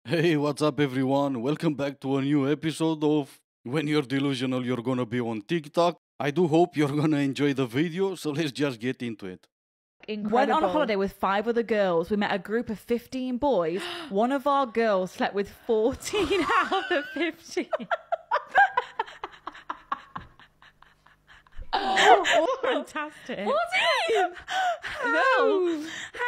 Hey, what's up, everyone? Welcome back to a new episode of When You're Delusional, You're Gonna Be on TikTok. I do hope you're gonna enjoy the video, so let's just get into it. Went on a holiday with 5 other girls. We met a group of 15 boys. One of our girls slept with 14 out of the 15. Oh, fantastic. 14? No. How?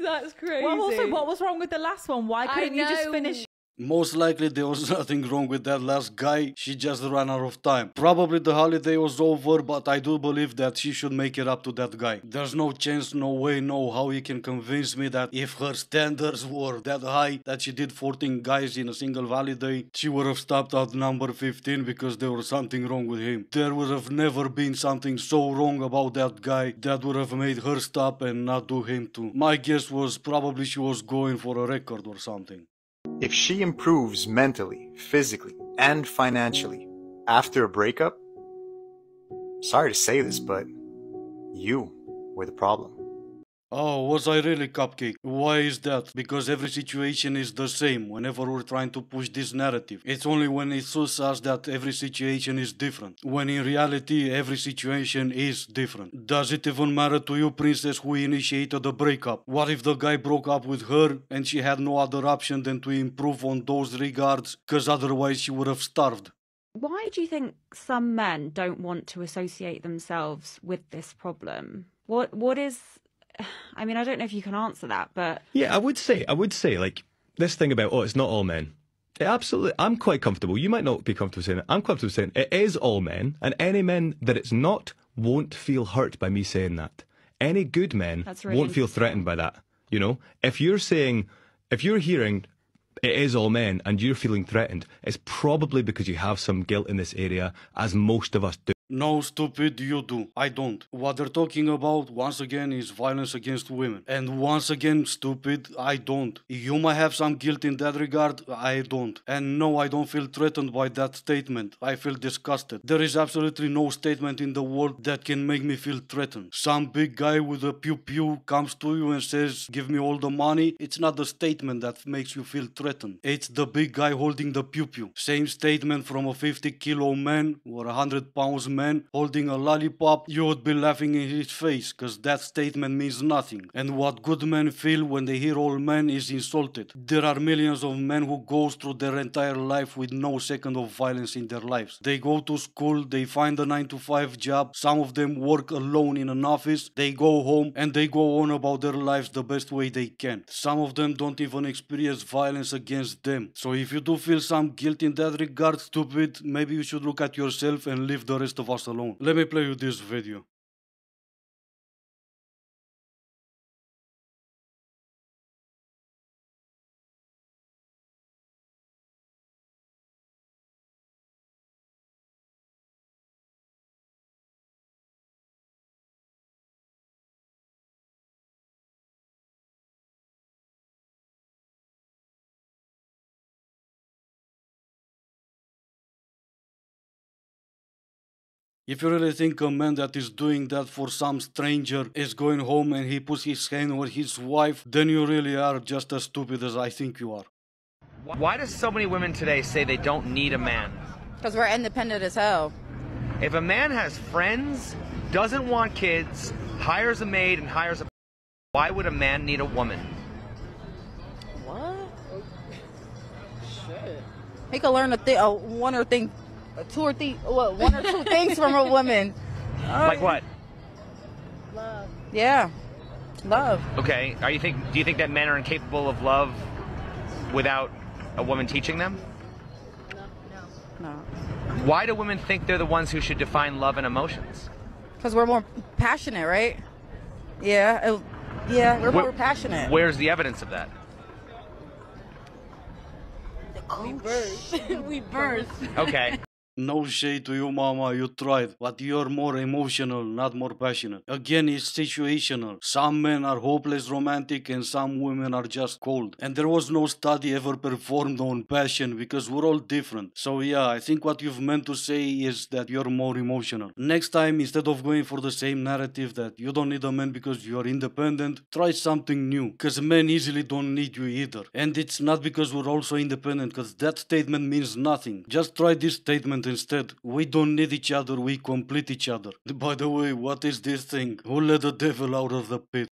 That's crazy. Well, also, what was wrong with the last one? Why couldn't you just finish? Most likely there was nothing wrong with that last guy, she just ran out of time. Probably the holiday was over, but I do believe that she should make it up to that guy. There's no chance, no way, no how you can convince me that if her standards were that high, that she did 14 guys in a single holiday, she would have stopped at number 15 because there was something wrong with him. There would have never been something so wrong about that guy that would have made her stop and not do him too. My guess was probably she was going for a record or something. If she improves mentally, physically, and financially after a breakup, sorry to say this, but you were the problem. Oh, was I really, Cupcake? Why is that? Because every situation is the same whenever we're trying to push this narrative. It's only when it suits us that every situation is different. When in reality, every situation is different. Does it even matter to you, Princess, who initiated the breakup? What if the guy broke up with her and she had no other option than to improve on those regards, because otherwise she would have starved? Why do you think some men don't want to associate themselves with this problem? What is... I mean, I don't know if you can answer that, but... Yeah, I would say, like, this thing about, oh, it's not all men. Absolutely, I'm quite comfortable. You might not be comfortable saying it. I'm comfortable saying it is all men, and any men that it's not won't feel hurt by me saying that. Any good men won't feel threatened by that, you know? If you're hearing it is all men and you're feeling threatened, it's probably because you have some guilt in this area, as most of us do. No, stupid, you do. I don't. What they're talking about, once again, is violence against women. And once again, stupid, I don't. You might have some guilt in that regard, I don't. And no, I don't feel threatened by that statement. I feel disgusted. There is absolutely no statement in the world that can make me feel threatened. Some big guy with a pew-pew comes to you and says, give me all the money. It's not the statement that makes you feel threatened. It's the big guy holding the pew-pew. Same statement from a 50-kilo man or 100-pound man holding a lollipop, you would be laughing in his face, cause that statement means nothing. And what good men feel when they hear all men is insulted. There are millions of men who go through their entire life with no second of violence in their lives. They go to school, they find a 9-to-5 job, some of them work alone in an office, they go home and they go on about their lives the best way they can. Some of them don't even experience violence against them. So if you do feel some guilt in that regard, stupid, maybe you should look at yourself and leave the rest of us alone. Let me play you this video. If you really think a man that is doing that for some stranger is going home and he puts his hand on his wife, then you really are just as stupid as I think you are. Why do so many women today say they don't need a man? Because we're independent as hell. If a man has friends, doesn't want kids, hires a maid and hires a... Why would a man need a woman? What? Shit. He could learn one or two things from a woman. Like what? Love. Yeah. Love. Okay. Do you think that men are incapable of love without a woman teaching them? No. Why do women think they're the ones who should define love and emotions? Because we're more passionate, right? Yeah. We're more passionate. Where's the evidence of that? We burst. We burst. Okay. No shade to you, mama, you tried, but you're more emotional, not more passionate. Again, it's situational. Some men are hopeless romantic and some women are just cold. And there was no study ever performed on passion because we're all different. So yeah, I think what you've meant to say is that you're more emotional. Next time, instead of going for the same narrative that you don't need a man because you're independent, try something new. Because men easily don't need you either. And it's not because we're also independent, because that statement means nothing. Just try this statement instead. We don't need each other, we complete each other. By the way, what is this thing? Who let the devil out of the pit?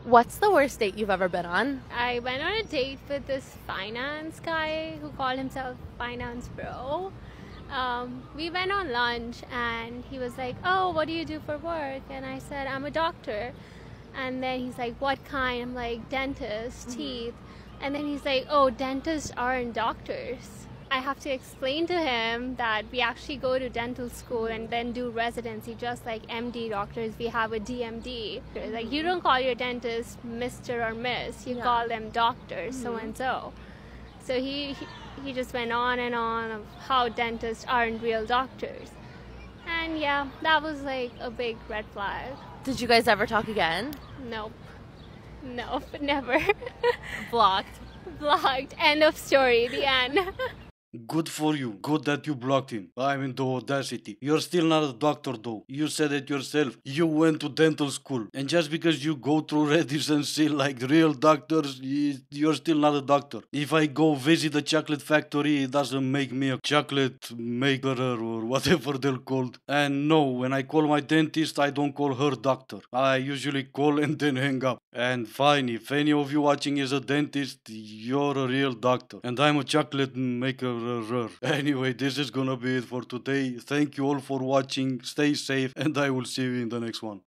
What's the worst date you've ever been on? I went on a date with this finance guy who called himself Finance Bro. We went on lunch and he was like, "Oh, what do you do for work?" And I said, "I'm a doctor." And then he's like, "What kind?" I'm like, "Dentist, teeth." And then he's like, "Oh, dentists aren't doctors." I have to explain to him that we actually go to dental school and then do residency, just like MD doctors. We have a DMD. Like, you don't call your dentist Mr. or Miss. You call them doctors, so and so. So he just went on and on of how dentists aren't real doctors. And yeah, that was like a big red flag. Did you guys ever talk again? Nope. Nope, never. Blocked. Blocked. End of story. The end. Good for you. Good that you blocked him. I mean, the audacity. You're still not a doctor though. You said it yourself. You went to dental school. And just because you go through Reddit and see like real doctors, you're still not a doctor. If I go visit a chocolate factory, it doesn't make me a chocolate maker or whatever they're called. And no, when I call my dentist, I don't call her doctor. I usually call and then hang up. And fine, if any of you watching is a dentist, you're a real doctor. And I'm a chocolate maker. Anyway, this is gonna be it for today. Thank you all for watching. Stay safe, and I will see you in the next one.